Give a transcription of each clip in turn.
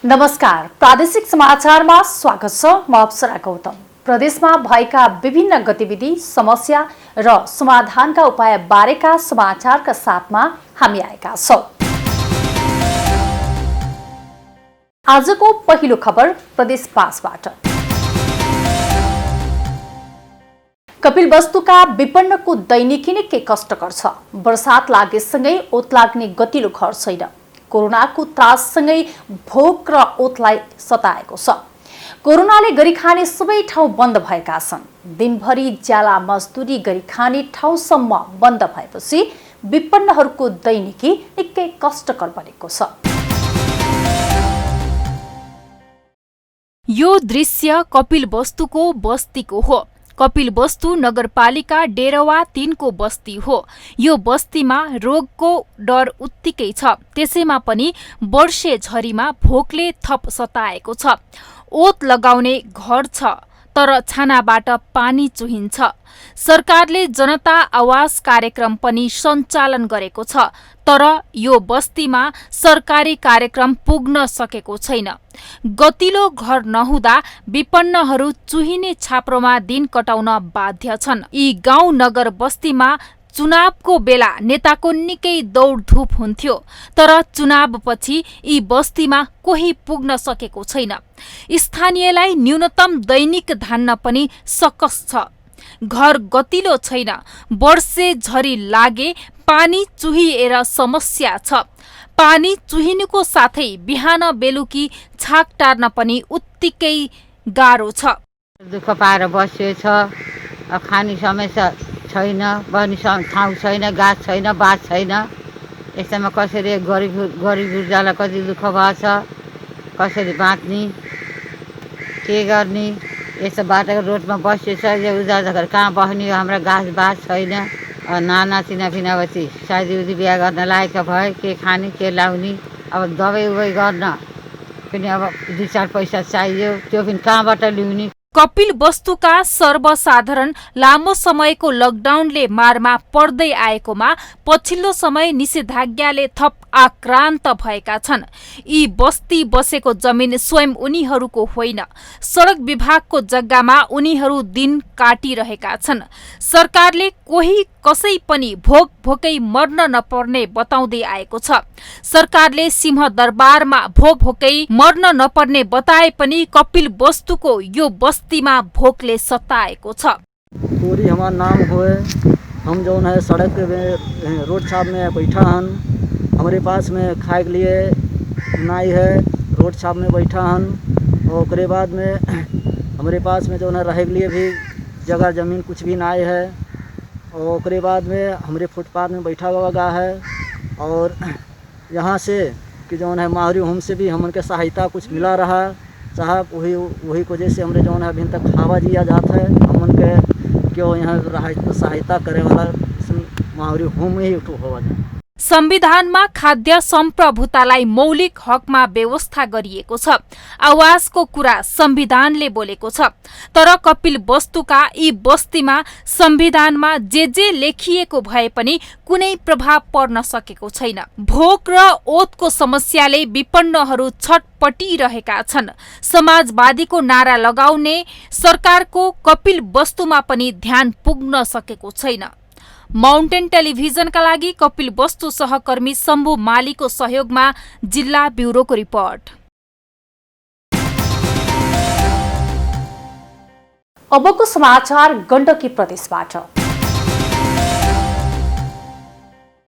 नमस्कार, प्रादेशिक समाचारमा स्वागत छ। म अप्सरा गौतम। प्रदेशमा भएका विभिन्न गतिविधि, समस्या र समाधानका उपाय बारेका समाचारका साथमा हामी आएका छौं। आजको पहिलो खबर प्रदेश पासबाट। कपिलवस्तुका विपन्नको दैनिकी निकै कष्टकर छ। बर्सात लागेसँगै ओत लाग्ने गतिलो घर छैन। कोरोनाको त्राससँगै भोक र ओतलाई सताएको छ। कोरोनाले गरी खाने सबै ठाउँ बन्द भएका छन्। दिनभरि ज्याला मजदुरी गरी खाने ठाउँसम्म बन्द भएपछि विपन्नहरूको दैनिकी निकै कष्टकर बनेको छ। यो दृश्य कपिलवस्तुको बस्तीको हो। कपिलवस्तु नगरपालिका डेरवा 3 को बस्ती हो। यो बस्तीमा रोगको डर उत्तिकै छ। त्यसैमा पनि वर्षे झरीमा भोकले थप सताएको छ। ओत लगाउने घर छ तर छानाबाट पानी चुहिन्छ। सरकारले जनता आवास कार्यक्रम पनि सञ्चालन गरेको छ तर यो बस्तीमा सरकारी कार्यक्रम पुग्न सकेको छैन। गतिलो घर नहुँदा विपन्नहरू चुहिने छाप्रोमा दिन कटाउन बाध्य छन्। यी गाउँ नगर बस्तीमा चुनावको बेला नेताको निकै दौडधुप हुन्थ्यो तर चुनावपछि यी बस्तीमा कोही पुग्न सकेको छैन। स्थानीयलाई न्यूनतम दैनिक धान्न पनि सकस छ। घर गतिलो छैन। वर्षे झरी लागे पानी चुहिएर समस्या छ। पानी चुहिनुको साथै बिहान बेलुकी छाक टार्न पनि उत्तिकै गाह्रो छ। दुःख पाएर बसेको छ। खाने समस्या छैन, बस्ने ठाउँ छैन, गाछ छैन, बास छैन। यस्तोमा कसरी गरिब गुर्जालाई कति दुःख भएको छ, कसरी बाँच्ने, के गर्ने। यस्तो बाटोको रोडमा बसेछ, यो उजाडदाखेरि कहाँ बस्ने, हाम्रो घाँस बास छैन। नाना चिनापिनापछि साथीउदी बिहा गर्न लागेको भए के खाने के लाउने। अब दबाई उबाई गर्न पनि अब 2-4 पैसा चाहियो, त्यो पनि कहाँबाट ल्याउने। कपिलवस्तुका सर्वसाधारण लामो समयको लकडाउनले मारमा पर्दै आएकोमा पछिल्लो समय निषेधाज्ञाले थप आक्रान्त भएका छन्। यी बस्ती बसेको जमिन स्वयं उनीहरूको होइन। सडक विभागको जग्गामा उनीहरू दिन काटिरहेका छन्। सरकारले कोही कसै पनि भोक भोकै मर्न नपर्ने बताउँदै आएको छ। सरकारले सिंहदरबारमा भोक भोकै मर्न नपर्ने बताए पनि कपिलवस्तुको यो बस्तीमा भोकले सताएको छ। पूरी हमारा नाम होए, हम जो है सड़क पे रोड छाप में बैठा हन। हमारे पास में खाए के लिए नाई है, रोड छाप में बैठा हन। और उसके बाद में हमारे पास में जो है रहे के लिए भी जगह जमीन कुछ भी नाई है। और उसके बाद में हमारे फुटपाथ में बैठा हुआ है। और यहाँ से कि जो है माहौरी होम से भी हमन के सहायता कुछ मिला रहा साहब। वही वजह से हमरे जो है अभी तक खावा दिया जाता है। हमन के क्यों यहाँ सहायता करे वाला माहौरी होम ही होवा जाए। संविधानमा खाद्य सम्प्रभुतालाई मौलिक हकमा व्यवस्था गरिएको छ। आवासको कुरा संविधानले बोलेको छ तर कपिलवस्तुका यी बस्तीमा संविधानमा जे लेखिएको भए पनि कुनै प्रभाव पर्न सकेको छैन। भोक र ओतको समस्याले विपन्नहरू छटपटिरहेका छन्। समाजवादीको नारा लगाउने सरकारको कपिलवस्तुमा पनि ध्यान पुग्न सकेको छैन। माउन्टेन टेलिभिजनका लागि कपिलवस्तु सहकर्मी शम्भु मालीको सहयोगमा जिल्ला ब्युरोको रिपोर्ट। अबको समाचार गण्डकी प्रदेशबाट।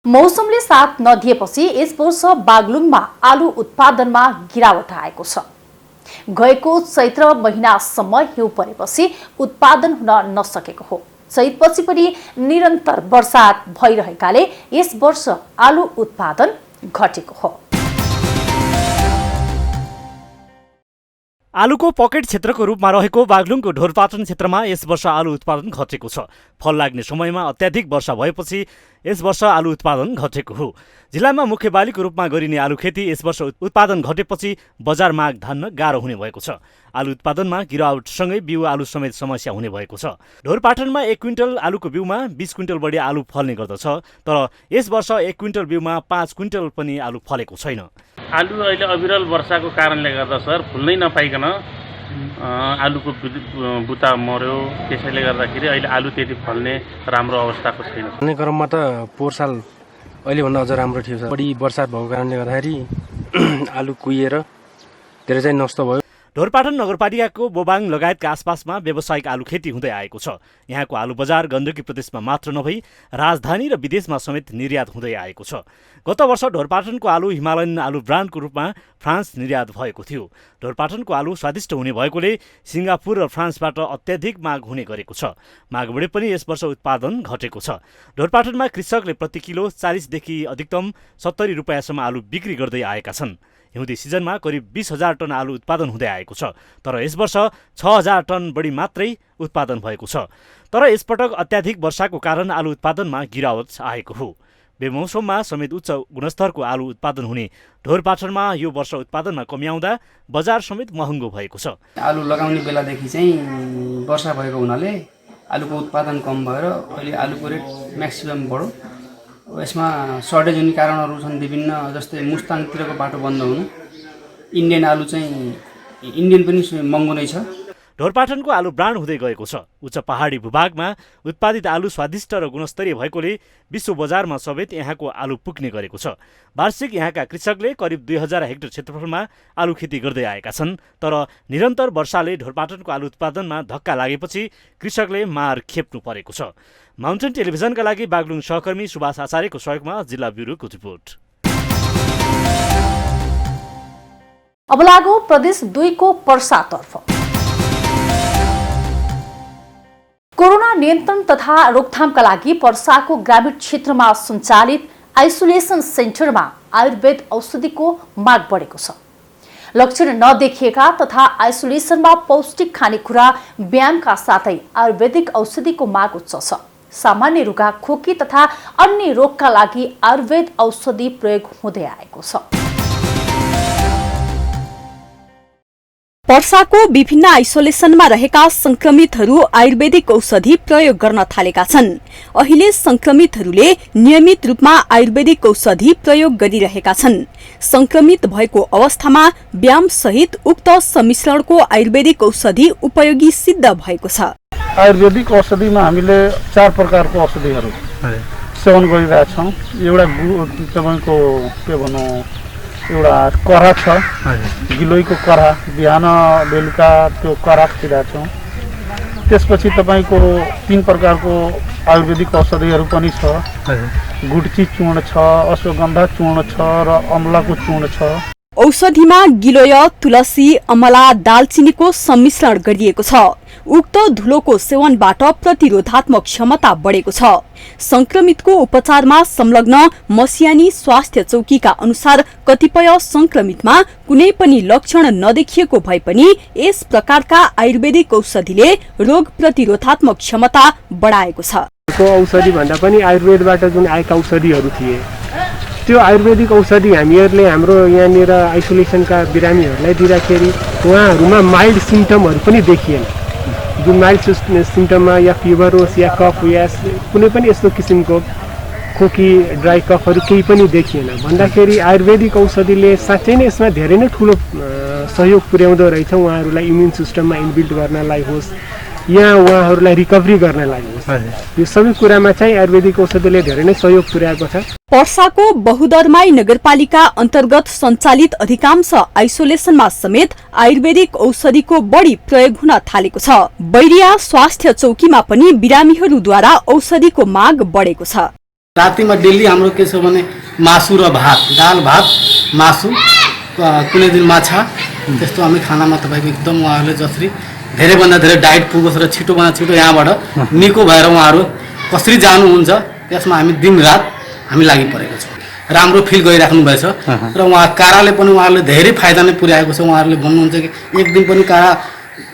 मौसमले साथ नदिएपछि यस वर्ष बागलुङमा आलु उत्पादनमा गिरावट आएको छ। गएको चैत्र महिनासम्म हिउँ परेपछि उत्पादन हुन नसकेको हो। चैतपछि पनि निरन्तर वर्षात भइरहेकाले यस वर्ष आलु उत्पादन घटेको हो। आलुको पकेट क्षेत्रको रूपमा रहेको बागलुङको ढोरपाटन क्षेत्रमा यस वर्ष आलु उत्पादन घटेको छ। फल लाग्ने समयमा अत्याधिक वर्षा भएपछि यस वर्ष आलु उत्पादन घटेको हो। जिल्लामा मुख्य बालीको रूपमा गरिने आलु खेती यस वर्ष उत्पादन घटेपछि बजार माग धान्न गाह्रो हुने भएको छ। आलु उत्पादनमा गिरावटसँगै बिउ आलु समेत समस्या हुने भएको छ। ढोरपाटनमा 1 क्विन्टल आलुको बिउमा 20 क्विन्टल बढी आलु फल्ने गर्दछ, तर यस वर्ष 1 क्विन्टल बिउमा 5 क्विन्टल पनि आलु फलेको छैन। आलु अहिले अविरल वर्षाको कारणले गर्दा सर फुल्नै नपाइकन आलुको बुता मर्यो। त्यसैले गर्दाखेरि अहिले आलु त्यति फल्ने राम्रो अवस्थाको छैन। भन्ने क्रममा त पोहोर साल अहिलेभन्दा अझ राम्रो थियो। बढी वर्षा भएको कारणले गर्दाखेरि आलु कुहिएर धेरै चाहिँ नष्ट भयो। ढोरपाटन नगरपालिकाको बोबाङ लगायतका आसपासमा व्यावसायिक आलु खेती हुँदै आएको छ। यहाँको आलु बजार गण्डकी प्रदेशमा मात्र नभई राजधानी र विदेशमा समेत निर्यात हुँदै आएको छ। गत वर्ष ढोरपाटनको आलु हिमालयन आलु ब्रान्डको रूपमा फ्रान्स निर्यात भएको थियो। ढोरपाटनको आलु स्वादिष्ट हुने भएकोले सिङ्गापुर र फ्रान्सबाट अत्याधिक माग हुने गरेको छ। माग बढे पनि यस वर्ष उत्पादन घटेको छ। ढोरपाटनमा कृषकले प्रति किलो 40 देखि अधिकतम 70 रुपियाँसम्म आलु बिक्री गर्दै आएका छन्। हिउँदे सिजनमा करिब 20,000 टन आलु उत्पादन हुँदै आएको छ, तर यस वर्ष 6,000 टन बढी मात्रै उत्पादन भएको छ। तर यसपटक अत्याधिक वर्षाको कारण आलु उत्पादनमा गिरावट आएको हो। बेमौसममा समेत उच्च गुणस्तरको आलु उत्पादन हुने ढोरपाटनमा यो वर्ष उत्पादनमा कमी आउँदा बजार समेत महँगो भएको छ। आलु लगाउने बेलादेखि चाहिँ वर्षा भएको हुनाले आलुको उत्पादन कम भएर अहिले आलुको रेट म्याक्सिमम बढ्यो। यसमा सर्टेज हुने कारणहरू छन् विभिन्न, जस्तै मुस्ताङतिरको बाटो बन्द हुनु, इन्डियन आलु चाहिँ इन्डियन पनि महँगो नै छ। ढोरपाटनको आलु ब्रान्ड हुँदै गएको छ। उच्च पहाडी भूभागमा उत्पादित आलु स्वादिष्ट र गुणस्तरीय भएकोले विश्व बजारमा समेत यहाँको आलु पुग्ने गरेको छ। वार्षिक यहाँका कृषकले करिब 2000 हेक्टर क्षेत्रफलमा आलु खेती गर्दै आएका छन्, तर निरन्तर वर्षाले ढोरपाटनको आलु उत्पादनमा धक्का लागेपछि कृषकले मार खेप्नु परेको छ। माउन्टेन टेलिभिजनका लागि बागलुङ सहकर्मी सुभाष आचार्यको सहयोगमा जिल्ला ब्युरोको रिपोर्ट। अब लागौ प्रदेश 2 को पर्सातर्फ। कोरोना नियन्त्रण तथा रोकथामका लागि पर्साको ग्रामीण क्षेत्रमा सञ्चालित आइसोलेसन सेन्टरमा आयुर्वेद औषधिको माग बढेको छ। लक्षण नदेखिएका तथा आइसोलेसनमा पौष्टिक खानेकुरा, व्यायामका साथै आयुर्वेदिक औषधिको माग उच्च छ। सामान्य रुगा, खोकी तथा अन्य रोगका लागि आयुर्वेद औषधि प्रयोग हुँदै आएको छ। पर्साको विभिन्न आइसोलेसनमा रहेका संक्रमितहरू आयुर्वेदिक औषधि प्रयोग गर्न थालेका छन्। अहिले संक्रमितहरूले नियमित रूपमा आयुर्वेदिक औषधि प्रयोग गरिरहेका छन्। संक्रमित भएको अवस्थामा व्यायाम सहित उक्त सम्मिश्रणको आयुर्वेदिक औषधि उपयोगी सिद्ध भएको छ। आयुर्वेदिक औषधिमा हामीले 4 प्रकारको औषधिहरू सेवन गरिरहेछौँ। एउटा तपाईँको के भनौँ, एउटा करहा छ, गिलोयको करहा, बिहान बेलुका त्यो करहा खाइरहेछौँ। त्यसपछि तपाईँको 3 प्रकारको आयुर्वेदिक औषधिहरू पनि छ। गुड्ची चूर्ण छ, अश्वगन्धा चूर्ण छ र अमलाको चूर्ण छ। औषधिमा गिलोय, तुलसी, अमला, दालचिनीको सम्मिश्रण गरिएको छ। उक्त धुलोको सेवनबाट प्रतिरोधात्मक क्षमता बढेको छ। संक्रमितको उपचारमा संलग्न मसियानी स्वास्थ्य चौकीका अनुसार कतिपय संक्रमितमा कुनै पनि लक्षण नदेखिएको भए पनि यस प्रकारका आयुर्वेदिक औषधिले रोग प्रतिरोधात्मक क्षमता बढाएको छ। औषधि भन्दा पनि आयुर्वेदबाट जुन आएका औषधिहरू थिए, त्यो आयुर्वेदिक औषधि हामीहरूले हाम्रो यहाँनिर आइसोलेसनका बिरामीहरूलाई दिँदाखेरि उहाँहरूमा माइल्ड सिम्टमहरू पनि देखिएन। जुन माइल्ड सिम्टममा या फिभर होस् या कफ या कुनै पनि यस्तो किसिमको खोकी, ड्राई कफहरू केही पनि देखिएन। भन्दाखेरि आयुर्वेदिक औषधिले साँच्चै नै यसमा धेरै नै ठुलो सहयोग पुर्याउँदो रहेछ। उहाँहरूलाई इम्युन सिस्टममा इनबिल्ट गर्नलाई होस् या उहाँहरूलाई रिकभरी गर्नलाई होस्, यो सबै कुरामा चाहिँ आयुर्वेदिक औषधिले धेरै नै सहयोग पुर्याएको छ। पर्साको बहुदरमाई नगरपालिका अन्तर्गत सञ्चालित अधिकांश आइसोलेसनमा समेत आयुर्वेदिक औषधिको बढी प्रयोग हुन थालेको छ। बैरिया स्वास्थ्य चौकीमा पनि बिरामीहरूद्वारा औषधिको माग बढेको छ। रातिमा डेली हाम्रो के छ भने मासु र भात, दाल भात मासु, कुनै दिन माछा, त्यस्तो हामी खानामा तपाईँको एकदम उहाँहरूले जसरी धेरैभन्दा धेरै डाइट पुगोस् र छिटोभन्दा छिटो यहाँबाट निको भएर उहाँहरू कसरी जानुहुन्छ, त्यसमा हामी दिन रात हामी लागि परेका छौँ। राम्रो फिल गरिराख्नु भएछ र उहाँ काराले पनि उहाँहरूले धेरै फाइदा नै पुर्याएको छ। उहाँहरूले भन्नुहुन्छ कि एक दिन पनि कारा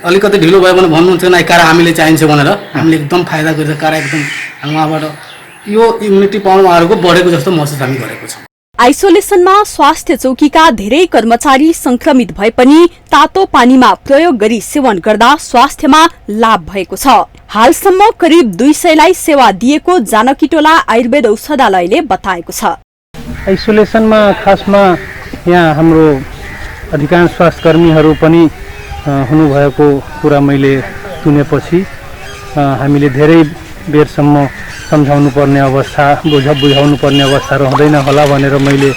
अलिकति ढिलो भयो भने भन्नुहुन्छ कि कारा हामीले चाहिन्छ भनेर, हामीले एकदम फाइदा गरेर कारा एकदम उहाँबाट यो इम्युनिटी पावर उहाँहरूको बढेको जस्तो महसुस हामी गरेको छौँ। आइसोलेसनमा स्वास्थ्य चौकीका धेरै कर्मचारी संक्रमित भए पनि तातो पानीमा प्रयोग गरी सेवन गर्दा स्वास्थ्यमा लाभ भएको छ। हालसम्म करिब 200लाई सेवा दिएको जानकीटोला आयुर्वेद औषधालयले बताएको छ। आइसोलेसनमा खासमा यहाँ हाम्रो अधिकांश स्वास्थ्यकर्मीहरू पनि हुनुभएको कुरा मैले सुनेपछि हामीले धेरै बेरसम्म सम्झाउनु पर्ने अवस्था बुझाउनु पर्ने अवस्था रहँदैन होला भनेर मैले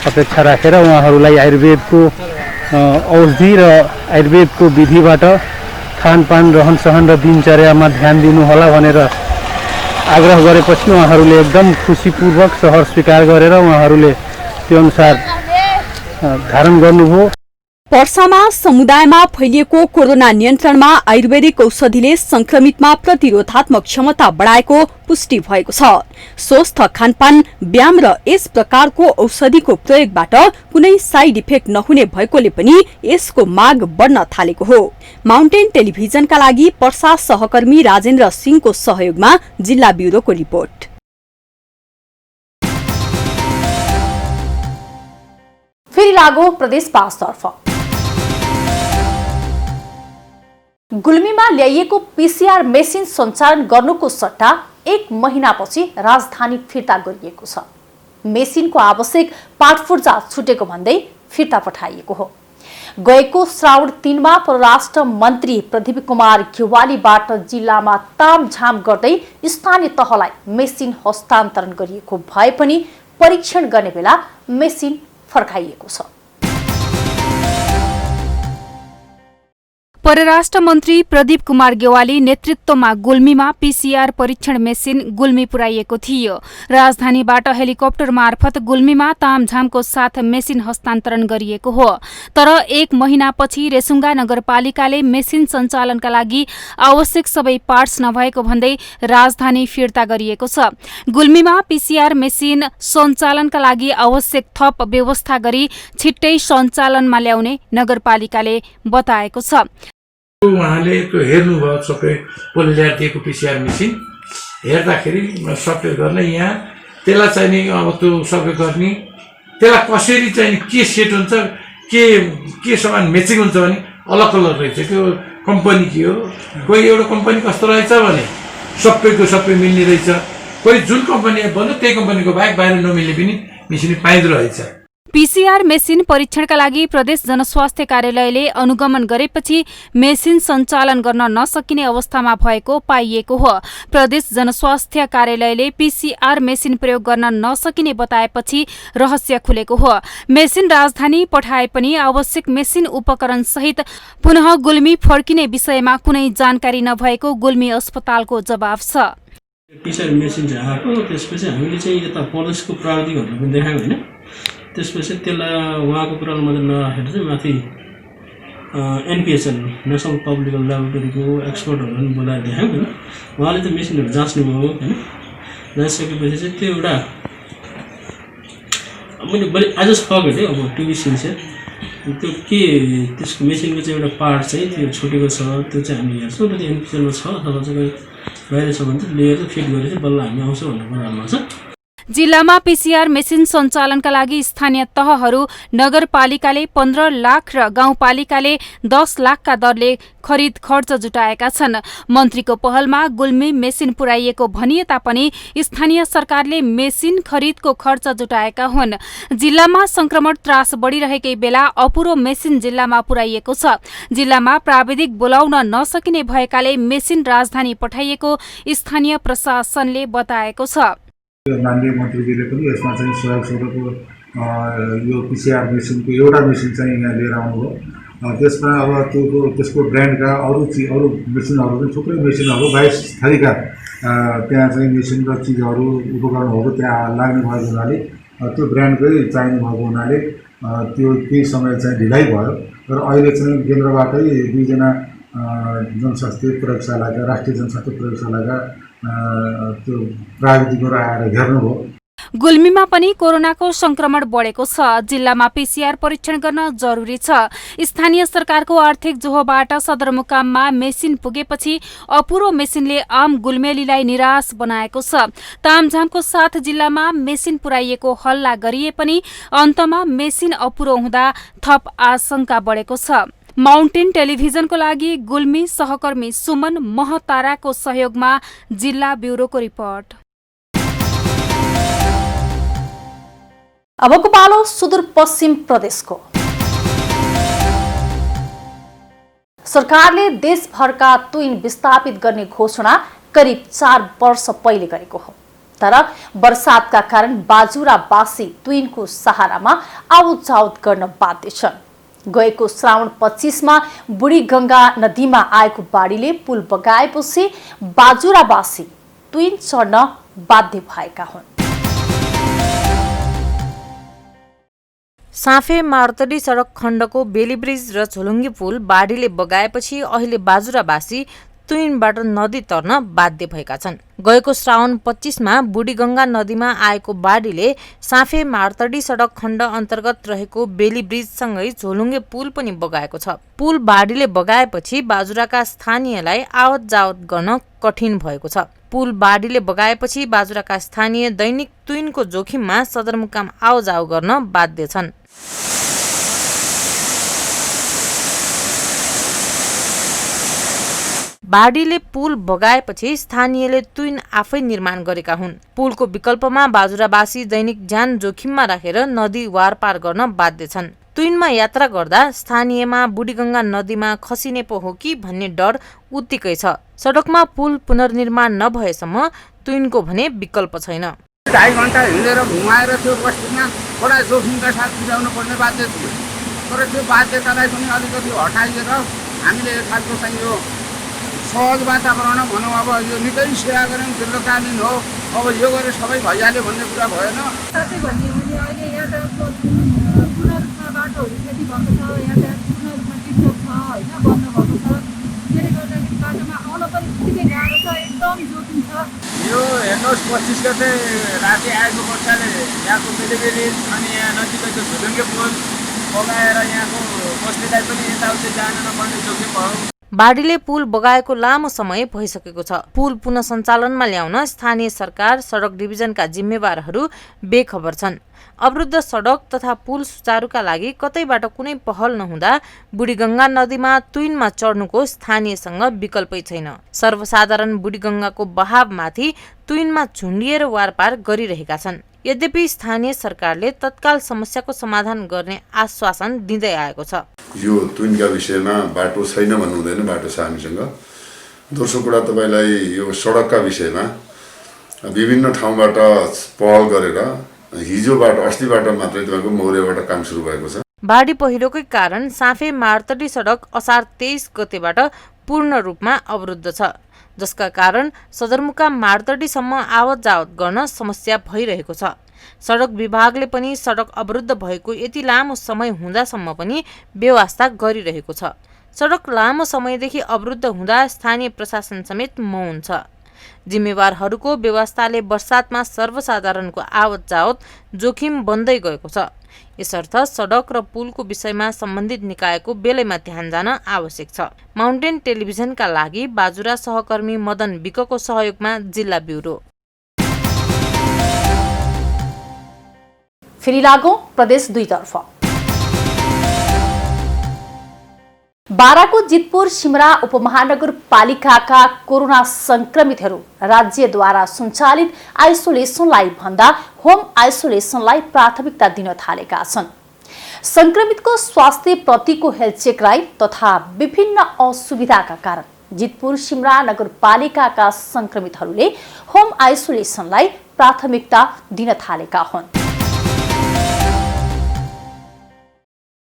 अपेक्षा राखेर उहाँहरूलाई आयुर्वेदको औषधि र आयुर्वेदको विधिबाट खानपान रहनसहन र दिनचर्यामा ध्यान दिनु होला भनेर आग्रह गरेपछि उहाँहरूले एकदम खुसीपूर्वक सहर स्वीकार गरेर उहाँहरूले त्यो अनुसार धारण गर्नुभयो। पर्सामा समुदायमा फैलिएको कोरोना नियन्त्रणमा आयुर्वेदिक औषधिले संक्रमितमा प्रतिरोधात्मक क्षमता बढाएको पुष्टि भएको छ। स्वस्थ खानपान, व्यायाम र यस प्रकारको औषधिको प्रयोगबाट कुनै साइड इफेक्ट नहुने भएकोले पनि यसको माग बढ्न थालेको हो। माउन्टेन टेलिभिजनका लागि पर्सा सहकर्मी राजेन्द्र सिंहको सहयोगमा जिल्ला ब्युरोको रिपोर्ट। फेरि लागो प्रदेश 5 तर्फ। गुल्मीमा ल्याइएको पीसीआर मेसिन सञ्चालन गर्नुको सट्टा 1 महिनापछि राजधानी फिर्ता गरिएको छ। मेसिनको आवश्यक पाटपुर्जा छुटेको भन्दै फिर्ता पठाइएको हो। गएको श्रावण 3 मा परराष्ट्र मन्त्री प्रदीप कुमार गेवालीबाट जिल्लामा तामझाम गर्दै स्थानीय तहलाई मेसिन हस्तान्तरण गरिएको भए पनि परीक्षण गर्ने बेला मेसिन फर्काइएको छ। परराष्ट्र मन्त्री प्रदीप कुमार गेवाली नेतृत्वमा गुल्मीमा पीसीआर परीक्षण मेसिन गुल्मी पुर्याइएको थियो। राजधानीबाट हेलिकप्टर मार्फत गुल्मीमा तामझामको साथ मेसिन हस्तान्तरण गरिएको हो। तर 1 महिनापछि रेसुङ्गा नगरपालिकाले मेसिन सञ्चालनका लागि आवश्यक सबै पार्ट्स नभएको भन्दै राजधानी फिर्ता गरिएको छ। गुल्मीमा पीसीआर मेसिन सञ्चालनका लागि आवश्यक थप व्यवस्था गरी छिट्टै सञ्चालनमा ल्याउने नगरपालिकाले बताएको छ। उहाँले त्यो हेर्नुभयो सबै पोलिएर दिएको पीसीआर मेसिन हेर्दाखेरि सफ्टवेयर गर्ने यहाँ त्यसलाई चाहिँ अब त्यो सबै गर्ने त्यसलाई कसरी चाहिँ के सेट हुन्छ के सामान म्याचिङ हुन्छ भने अलग अलग रहेछ। त्यो कम्पनी के हो, कोही एउटा कम्पनी कस्तो रहेछ भने सबैको सबै मिल्ने रहेछ, कोही जुन कम्पनी भन्यो त्यही कम्पनीको बाहेक बाहिर नमिल्ने पनि मेसिन पाइँदो रहेछ। पीसीआर मेसिन परीक्षणका लागि प्रदेश जनस्वास्थ्य कार्यालयले अनुगमन गरेपछि मेसिन सञ्चालन गर्न नसकिने अवस्थामा भएको पाइएको हो। प्रदेश जनस्वास्थ्य कार्यालयले पीसीआर मेसिन प्रयोग गर्न नसकिने बताएपछि रहस्य खुलेको हो। मेसिन राजधानी पठाए पनि आवश्यक मेसिन उपकरण सहित पुनः गुल्मी फर्किने विषयमा कुनै जानकारी नभएको गुल्मी अस्पतालको जवाफ छ। पीसीआर मेसिन चाहिँ आएको, त्यसपछि हामीले चाहिँ यता प्रदेशको प्राविधिकहरूलाई पनि देखायौँ होइन। त्यसपछि त्यसलाई उहाँको कुरालाई मात्रै नराखेर चाहिँ माथि एनपिएचएल नेसनल पब्लिक ल्याबोरेटरीको एक्सपर्टहरूलाई पनि बोलाएर देखायौँ होइन। उहाँले त मेसिनहरू जाँच्नुभयो होइन। जाँचिसकेपछि चाहिँ त्यो एउटा मैले बलि आज छ घटे अब टिभी सिन्सेर त्यो के त्यसको मेसिनको चाहिँ एउटा पार्ट चाहिँ त्यो छुटेको छ, त्यो चाहिँ हामी हेर्छौँ र त्यो एनपिएचएलमा छ अथवा चाहिँ बाहिर छ भने चाहिँ लिएर फिट गरेर चाहिँ बल्ल हामी आउँछौँ भन्ने कुराहरूमा छ। जिल्लामा पीसीआर मेसिन सञ्चालनका लागि स्थानीय तहहरू नगरपालिकाले 15 लाख र गाउँपालिकाले 10 लाखका दरले खरिद खर्च जुटाएका छन्। मन्त्रीको पहलमा गुल्मी मेसिन पुर्याइएको भनिए तापनि स्थानीय सरकारले मेसिन खरिदको खर्च जुटाएका हुन्। जिल्लामा संक्रमण त्रास बढ़िरहेकै बेला अपुरो मेसिन जिल्लामा पुर्याइएको छ। जिल्लामा प्राविधिक बोलाउन नसकिने भएकाले मेसिन राजधानी पठाइएको स्थानीय प्रशासनले बताएको छ। माननीय मन्त्रीजीले पनि यसमा चाहिँ सहयोग स्वरूप यो पीसीआर मेसिनको एउटा मेसिन चाहिँ यहाँ लिएर आउनुभयो। त्यसमा अब त्यसको ब्रान्डका अरू मेसिनहरू पनि थुप्रै मेसिनहरू 22 थरीका त्यहाँ चाहिँ मेसिन र चिजहरू उपकरणहरू त्यहाँ लाग्ने भएको हुनाले त्यो ब्रान्डकै चाहिने भएको हुनाले त्यो केही समय चाहिँ ढिलाइ भयो र अहिले चाहिँ केन्द्रबाटै 2 जना जनस्वास्थ्य प्रयोगशालाका राष्ट्रिय जनस्वास्थ्य प्रयोगशालाका त्यो प्राविधिकहरू आएर हेर्नुभयो। गुल्मीमा पनि कोरोनाको संक्रमण बढेको छ। जिल्लामा पीसीआर परीक्षण गर्न जरुरी छ। स्थानीय सरकारको आर्थिक जोहोबाट सदरमुकाममा मेसिन पुगेपछि अपुरो मेसिनले आम गुल्मेलीलाई निराश बनाएको छ। तामझामको साथ जिल्लामा मेसिन पुर्याइएको हल्ला गरिए पनि अन्तमा मेसिन अपुरो हुँदा थप आशंका बढेको छ। माउन्टेन टेलिभिजनको लागि गुल्मी सहकर्मी सुमन महताराको सहयोगमा जिल्ला ब्युरोको रिपोर्ट। अबको पालो सुदूरपश्चिम प्रदेशको। सरकारले देशभरका तुइन विस्थापित गर्ने घोषणा करिब 4 वर्ष पहिले गरेको हो। तर वर्षातका कारण बाजुरावासी तुइनको सहारामा आवतजावत गर्न बाध्य छन्। गएको श्रावण 25मा बुढीगंगा नदीमा आएको बाढीले पुल बगाएपछि बाजुरावासी तुइन चढ्न बाध्य भएका हुन्। साँफे मार्तडी सडक खण्डको बेलीब्रिज र झोलुङ्गे पुल बाढीले बगाएपछि अहिले बाजुरावासी तुइनबाट नदी तर्न बाध्य भएका छन्। गएको श्रावण 25मा बुढीगंगा नदीमा आएको बाढीले साँफे मार्तडी सडक खण्ड अन्तर्गत रहेको बेलीब्रिजसँगै झोलुङ्गे पुल पनि बगाएको छ। पुल बाढीले बगाएपछि बाजुराका स्थानीयलाई आवत जावत गर्न कठिन भएको छ। पुल बाढीले बगाएपछि बाजुराका स्थानीय दैनिक तुइनको जोखिममा सदरमुकाम आउजाउ गर्न बाध्य छन्। बाढीले पुल बगाएपछि स्थानीयले तुइन आफै निर्माण गरेका हुन्। पुलको विकल्पमा बाजुरावासी दैनिक ज्यान जोखिममा राखेर नदी वारपार गर्न बाध्य छन्। तुइनमा यात्रा गर्दा स्थानीयमा बुढीगंगा नदीमा खसिने पो हो कि भन्ने डर उत्तिकै छ। सडकमा पुल पुनर्निर्माण नभएसम्म तुइनको भने विकल्प छैन। 2.5 घण्टा हिँडेर घुमाएर त्यो बस्तीमा बडा जोखिमका साथ पुर्याउनु पर्ने बाध्य थियो। तर त्यो बाध्यतालाई पनि अलिकति हटाइएर हामीले एक खालको चाहिँ यो सहज वातावरण भनौँ। अब यो निकै सेवा गऱ्यौँ, दीर्घकालीन हो, अब यो गरेर सबै भइहाल्यो भन्ने कुरा भएन। साथै भन्ने भने अहिले यातायातको पूर्ण रूपमा बाटोहरू क्षति भएको छ, यातायात पूर्ण रूपमा डिस्टर्ब छ होइन, बन्द भएको छ। त्यसले गर्दाखेरि बाटोमा आउन पनि निकै गाह्रो छ, एकदम जोखिम छ। यो हेर्नुहोस् 25 गते राति आएको वर्षाले यहाँको बेलीबेली अनि यहाँ नजिकैको झोलुङ्गे पुल बगाएर यहाँको बस्तीलाई पनि यताउति जान नपर्ने जोखिम भयो। बाढीले पुल बगाएको लामो समय भइसकेको छ। पुल पुनः सञ्चालनमा ल्याउन स्थानीय सरकार, सडक डिभिजनका जिम्मेवारहरू बेखबर छन्। अवरुद्ध सडक तथा पुल सुचारुका लागि कतैबाट कुनै पहल नहुँदा बुढीगंगा नदीमा तुइनमा चढ्नुको स्थानीयसँग विकल्पै छैन। सर्वसाधारण बुढीगंगाको बहावमाथि तुइनमा झुन्डिएर वारपार गरिरहेका छन्। यद्यपि स्थानीय सरकारले तत्काल समस्याको समाधान गर्ने आश्वासन दिँदै आएको छ। यो तुइनका विषयमा बाटो छैन भन्नु हुँदैन, बाटो छ हामीसँग। दोस्रो कुरा तपाईलाई यो सडकका विषयमा विभिन्न ठाउँबाट पहल गरेर हिजोबाट अस्तिबाट मात्रै तपाईको मौर्यबाट काम सुरु भएको छ। बाढी पहिरोकै कारण साँफे मार्तडी सडक असार 23 गतेबाट पूर्ण रूपमा अवरुद्ध छ, जसका कारण सदरमुकाम मार्तडीसम्म आवत जावत गर्न समस्या भइरहेको छ। सडक विभागले पनि सडक अवरुद्ध भएको यति लामो समय हुँदासम्म पनि व्यवस्था गरिरहेको छ। सडक लामो समयदेखि अवरुद्ध हुँदा स्थानीय प्रशासन समेत मौन छ। जिम्मेवारहरूको व्यवस्थाले वर्षातमा सर्वसाधारणको आवत जावत जोखिम बन्दै गएको छ। यसर्थ सडक र पुलको विषयमा सम्बन्धित निकायको बेलैमा ध्यान जान आवश्यक छ। माउन्टेन टेलिभिजनका लागि बाजुरा सहकर्मी मदन विकको सहयोगमा जिल्ला ब्युरो। फेरि लागौं प्रदेश 2 तर्फ। बाराको जितपुर सिमरा उपमहानगरपालिकाका कोरोना संक्रमितहरू राज्यद्वारा सञ्चालित आइसोलेसनलाई भन्दा होम आइसोलेसनलाई प्राथमिकता दिन थालेका छन्। संक्रमितको स्वास्थ्य प्रतिको हेल्थ चेकलाई तथा विभिन्न असुविधाका कारण जितपुर सिमरा नगरपालिकाका संक्रमितहरूले होम आइसोलेसनलाई प्राथमिकता दिन थालेका हुन्।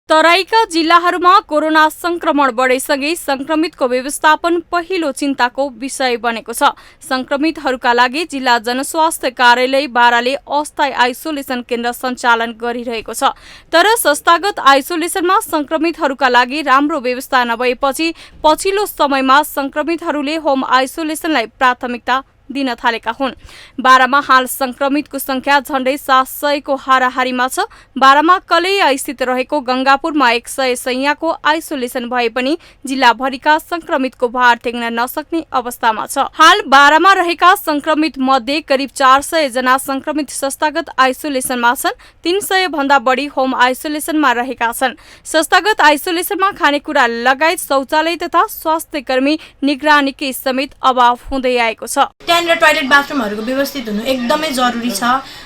तराईका जिल्लाहरूमा कोरोना संक्रमण बढेसँगै संक्रमितको व्यवस्थापन पहिलो चिन्ताको विषय बनेको छ। संक्रमितहरूका लागि जिल्ला जनस्वास्थ्य कार्यालय बाराले अस्थायी आइसोलेसन केन्द्र सञ्चालन गरिरहेको छ। तर संस्थागत आइसोलेसनमा संक्रमितहरूका लागि राम्रो व्यवस्था नभएपछि पछिल्लो समयमा संक्रमितहरूले होम आइसोलेसनलाई प्राथमिकता दिन थालेका हुन्। बारामा हाल संक्रमितको संख्या झण्डै 700 को हाराहारीमा छ। बारामा कलैया स्थित रहेको गंगापुरमा 100 शैय्याको आइसोलेसन भए पनि जिल्लाभरिका संक्रमितको भार टेक्न नसक्ने अवस्थामा छ। हाल बारामा रहेका संक्रमित मध्ये करिब 400 जना संक्रमित संस्थागत आइसोलेसनमा छन्। 300 भन्दा बढी होम आइसोलेसनमा रहेका छन्। संस्थागत आइसोलेसनमा खानेकुरा लगायत शौचालय तथा स्वास्थ्य कर्मी निगरानीकै समेत अभाव हुँदै आएको छ। त्यहाँनिर टोयलेट बाथरुमहरूको व्यवस्थित हुनु एकदमै जरुरी छ।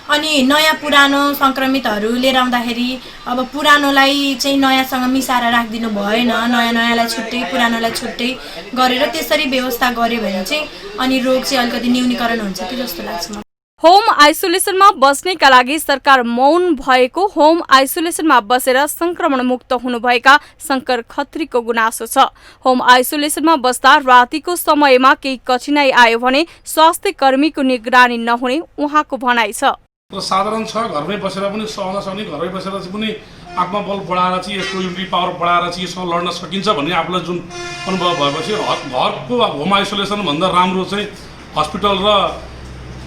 अनि नयाँ पुरानो संक्रमितहरू लिएर आउँदाखेरि अब पुरानोलाई चाहिँ नयाँसँग मिसाएर राखिदिनु भएन। नयाँलाई छुट्टै पुरानोलाई छुट्टै गरेर त्यसरी व्यवस्था गर्यो भने चाहिँ अनि रोग चाहिँ अलिकति न्यूनीकरण हुन्छ कि जस्तो लाग्छ मलाई। होम आइसोलेसनमा बस्नेका लागि सरकार मौन भएको होम आइसोलेसनमा बसेर संक्रमण मुक्त हुनुभएका शंकर खत्रीको गुनासो छ। होम आइसोलेसनमा बस्दा रातिको समयमा केही कठिनाई आयो भने स्वास्थ्य कर्मीको निगरानी नहुने उहाँको भनाइ छ। साधारण छ, घरमै बसेर पनि सहन सक्ने, घरमै बसेर पनि आत्मबल बढाएर चाहिँ यसको इम्युनिटी पावर बढाएर चाहिँ यसमा लड्न सकिन्छ भन्ने आफूलाई जुन अनुभव भएपछि घरको होम आइसोलेसन भन्दा राम्रो चाहिँ हस्पिटल र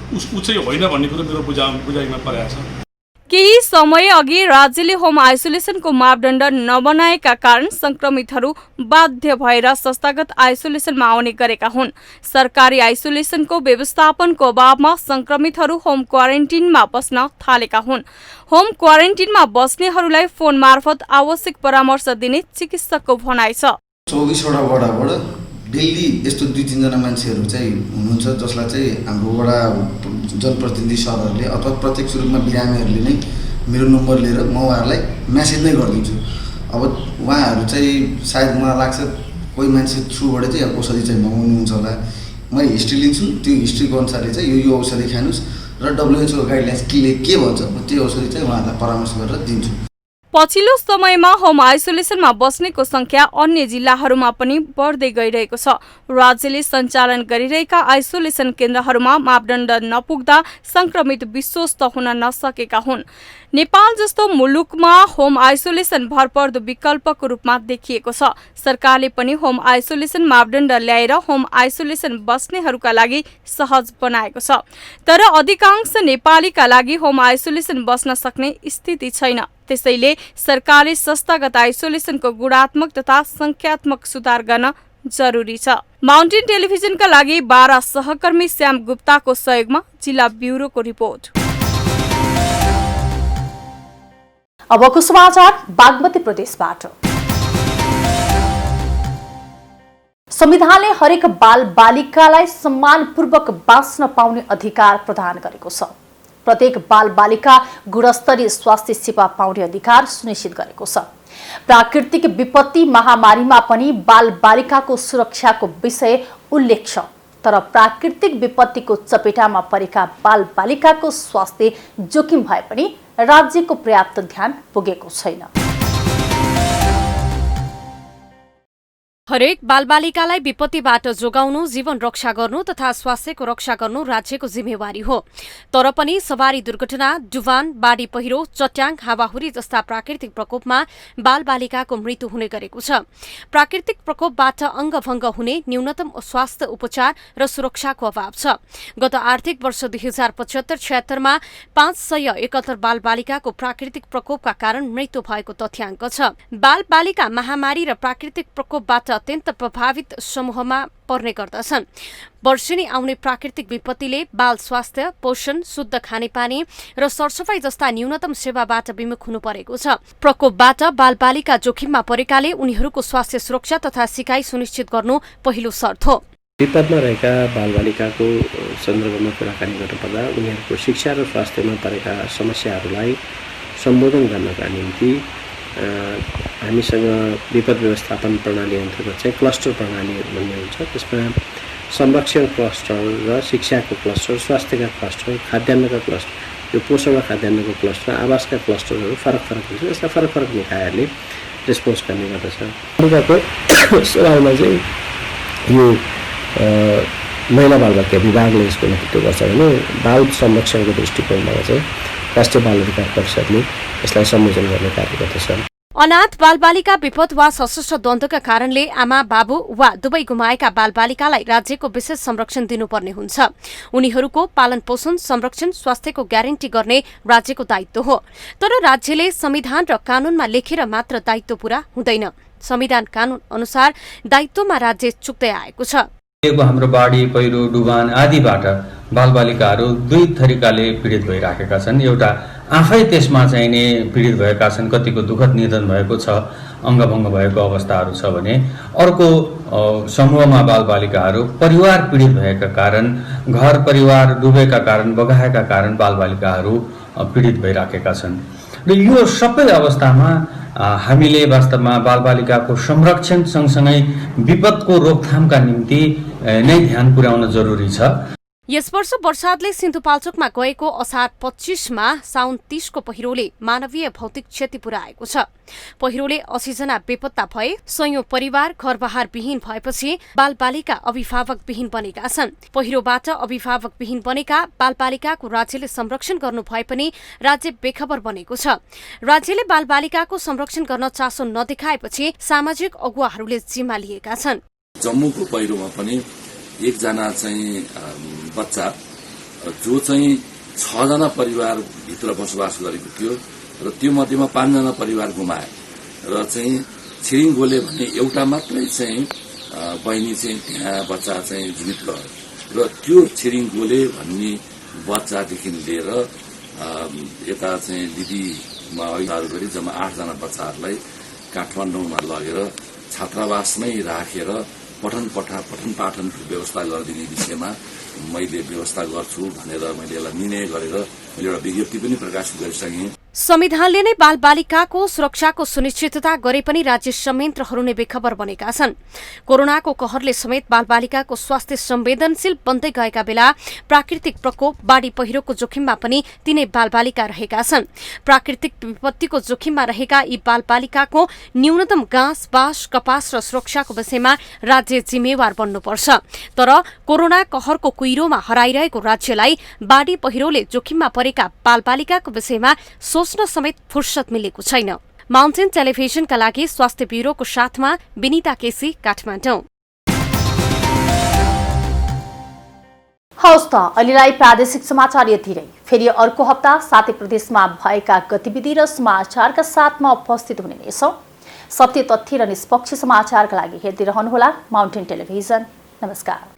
ऊ चाहिँ होइन भन्ने कुरो मेरो बुझाइमा परेको छ। केही समय अघि राज्यले होम आइसोलेसनको मापदण्ड नबनाएका कारण संक्रमितहरू बाध्य भएर संस्थागत आइसोलेसनमा आउने गरेका हुन्। सरकारी आइसोलेसनको व्यवस्थापनको अभावमा संक्रमितहरू होम क्वारेन्टिनमा बस्न थालेका हुन्। होम क्वारेन्टिनमा बस्नेहरूलाई फोन मार्फत आवश्यक परामर्श दिने चिकित्सकको भनाइ छ। 24वटा वडाबाट डेली यस्तो 2-3 जना मान्छेहरू चाहिँ हुनुहुन्छ जसलाई चाहिँ हाम्रो वडा जनप्रतिनिधि सरहरूले अथवा प्रत्यक्ष रूपमा बिरामीहरूले नै मेरो नम्बर लिएर म उहाँहरूलाई म्यासेज नै गरिदिन्छु। अब उहाँहरू चाहिँ सायद मलाई लाग्छ कोही मान्छे थ्रुबाट चाहिँ औषधि चाहिँ मगाउनुहुन्छ होला। म हिस्ट्री लिन्छु, त्यो हिस्ट्रीको अनुसारले चाहिँ यो औषधि खानुहोस् र WHO गाइडलाइन्स के भन्छ त्यो औषधि चाहिँ उहाँहरूलाई परामर्श गरेर दिन्छु। पछिल्लो समयमा होम आइसोलेसनमा बस्नेको संख्या अन्य जिल्लाहरूमा पनि बढ्दै गइरहेको छ। राज्यले सञ्चालन गरिरहेका आइसोलेसन केन्द्रहरूमा मापदण्ड नपुग्दा संक्रमित विश्वस्त हुन नसकेका हुन्। नेपाल जस्तो मुलुकमा होम आइसोलेसन भरपर्दो विकल्पको रूपमा देखिएको छ। सरकारले पनि होम आइसोलेसन मापदण्ड ल्याएर होम आइसोलेसन बस्नेहरूका लागि सहज बनाएको छ। तर अधिकांश नेपालीका लागि होम आइसोलेसन बस्न सक्ने स्थिति छैन। त्यसैले सरकारले संस्थागत आइसोलेसनको गुणात्मक तथा संख्यात्मक सुधार गर्न जरुरी छ। माउन्टेन टेलिभिजनका लागि बारा सहकर्मी श्याम गुप्ताको सहयोगमा जिल्ला ब्युरोको रिपोर्ट। अबको समाचार बागमती प्रदेशबाट। संविधानले हरेक बाल बालिकालाई सम्मानपूर्वक बाँच्न पाउने अधिकार प्रदान गरेको छ। प्रत्येक बाल बालिका गुणस्तरीय स्वास्थ्य सेवा पाउने अधिकार सुनिश्चित गरेको छ। प्राकृतिक विपत्ति महामारीमा पनि बाल बालिकाको सुरक्षाको विषय उल्लेख छ। तर प्राकृतिक विपत्तिको चपेटामा परेका बाल बालिकाको स्वास्थ्य जोखिम भए पनि राज्यको पर्याप्त ध्यान पुगेको छैन। हरेक बालबालिकालाई विपत्तिबाट जोगाउनु, जीवन रक्षा गर्नु तथा स्वास्थ्यको रक्षा गर्नु राज्यको जिम्मेवारी हो। तर पनि सवारी दुर्घटना, डुबान, बाढी पहिरो, चट्याङ, हावाहुरी जस्ता प्राकृतिक प्रकोपमा बालबालिकाको मृत्यु हुने गरेको छ। प्राकृतिक प्रकोपबाट अङ्गभङ्ग हुने, न्यूनतम स्वास्थ्य उपचार र सुरक्षाको अभाव छ। गत आर्थिक वर्ष 2075-76 मा 571 बालबालिकाको प्राकृतिक प्रकोपका कारण मृत्यु भएको तथ्याङ्क छ। बालबालिका महामारी र प्राकृतिक प्रकोपबाट अत्यन्त प्रभावित समूहमा पर्ने गर्दछन्। वर्षेनी आउने प्राकृतिक विपत्तिले बाल स्वास्थ्य, पोषण, शुद्ध खानेपानी र सरसफाई जस्ता न्यूनतम सेवाबाट विमुख हुनु परेको छ। प्रकोपबाट बालबालिका जोखिममा परेकाले उनीहरूको स्वास्थ्य सुरक्षा तथा सिकाइ सुनिश्चित गर्नु पहिलो शर्त हो। विपदमा रहेका बालबालिकाको सन्दर्भमा कुराकानी गर्नुपर्दा उनीहरूको शिक्षा र स्वास्थ्यमा परेका समस्याहरूलाई सम्बोधन गर्नका निम्ति हामीसँग विपद व्यवस्थापन प्रणाली अन्तर्गत चाहिँ क्लस्टर प्रणाली भन्ने हुन्छ। त्यसमा संरक्षण क्लस्टर र शिक्षाको क्लस्टर, स्वास्थ्यका क्लस्टर, खाद्यान्नका क्लस्टर, यो पोषण र खाद्यान्नको क्लस्टर, आवासका क्लस्टरहरू फरक फरक हुन्छ। यस्ता फरक फरक निकायहरूले रेस्पोन्स गर्ने गर्दछ। बालिकाको सेवामा चाहिँ यो महिला बालबालिका विभागले यसको नेतृत्व गर्छ भने बाल संरक्षणको दृष्टिकोणबाट चाहिँ राष्ट्रिय बाल अधिकार परिषदले यसलाई संयोजन गर्ने कार्य गर्दछ। अनाथ बालबालिका विपद वा सशस्त्र द्वन्द्वका कारणले आमा बाबु वा दुवै गुमाएका बालबालिकालाई राज्यको विशेष संरक्षण दिनुपर्ने हुन्छ। उनीहरूको पालन पोषण, संरक्षण, स्वास्थ्यको ग्यारेन्टी गर्ने राज्यको दायित्व हो। तर राज्यले संविधान र कानूनमा लेखेर मात्र दायित्व पूरा हुँदैन। संविधान कानून अनुसार दायित्वमा राज्य चुक्दै आएको छ। हाम्रो बाढी, पहिरो, डुबान आदिबाट बालबालिकाहरू दुई तरिकाले पीडित भइराखेका छन्। एउटा आफै त्यसमा चाहिने पीडित भएका छन्, कतिको दुःखद निधन भएको छ, अङ्गभङ्ग भएको अवस्थाहरू छ भने अर्को समूहमा बालबालिकाहरू परिवार पीडित भएका कारण, घर परिवार डुबेका कारण, बगाएका कारण बालबालिकाहरू पीडित भइराखेका छन्। र यो सबै अवस्थामा हामीले वास्तवमा बालबालिकाको संरक्षण सँगसँगै विपदको रोकथामका निम्ति नै ध्यान पुर्याउन जरुरी छ। यस वर्ष वर्षातले सिन्धुपाल्चोकमा गएको असार 25 मा साउन 30 को पहिरोले मानवीय भौतिक क्षति पुर्याएको छ। पहिरोले 80 जना बेपत्ता भए, सयौं परिवार घरबार विहीन भएपछि बालबालिका अभिभावक विहीन बनेका छन्। पहिरोबाट अभिभावक विहीन बनेका बालबालिकाको राज्यले संरक्षण गर्नु भए पनि राज्य बेखबर बनेको छ। राज्यले बालबालिकाको संरक्षण गर्न चासो नदेखाएपछि सामाजिक अगुवाहरूले जिम्मा लिएका छन्। जम्मूको पहिरोमा पनि एकजना चाहिँ बच्चा जो चाहिँ 6 जना परिवार भित्र बसोबास गरेको थियो र त्यो मध्येमा 5 जना परिवार गुमाए र चाहिँ छिरिङ गोले भन्ने एउटा मात्रै चाहिँ बहिनी चाहिँ त्यहाँ बच्चा चाहिँ जीवित भयो र त्यो छिरिङ गोले भन्ने बच्चादेखि लिएर यता चाहिँ दिदीमा अभिभावक गरी जम्मा 8 जना बच्चाहरूलाई काठमाडौँमा लगेर छात्रावासमै राखेर पठन पाठनको व्यवस्था गरिदिने विषयमा मैले व्यवस्था गर्छु भनेर मैले यसलाई निर्णय गरेर मैले एउटा विज्ञप्ति पनि प्रकाशित गरिसकेँ। संविधानले नै बालबालिकाको सुरक्षाको सुनिश्चितता गरे पनि राज्य संयन्त्रहरू नै बेखबर बनेका छन्। कोरोनाको कहरले समेत बालबालिकाको स्वास्थ्य संवेदनशील बन्दै गएका बेला प्राकृतिक प्रकोप, बाढी पहिरोको जोखिममा पनि तिनै बालबालिका रहेका छन्। प्राकृतिक विपत्तिको जोखिममा रहेका यी बालबालिकाको न्यूनतम घाँस, बाँस, कपास र सुरक्षाको विषयमा राज्य जिम्मेवार बन्नुपर्छ। तर कोरोना कहरको कुहिरोमा हराइरहेको राज्यलाई बाढी पहिरोले जोखिममा परेका बालबालिकाको विषयमा सोच्न समेत फुर्सद मिलेको छैन। माउन्टेन टेलिभिजनका लागि स्वास्थ्य ब्युरोको साथमा विनिता केसी, काठमाडौँ। हवस् त अहिलेलाई प्रादेशिक समाचार यति नै। फेरि अर्को हप्ता साथै प्रदेशमा भएका गतिविधि र समाचारका साथमा उपस्थित हुने नै छौं। सत्य, तथ्य र निष्पक्ष समाचारका लागि हेर्दै रहनुहोला माउन्टेन टेलिभिजन। नमस्कार।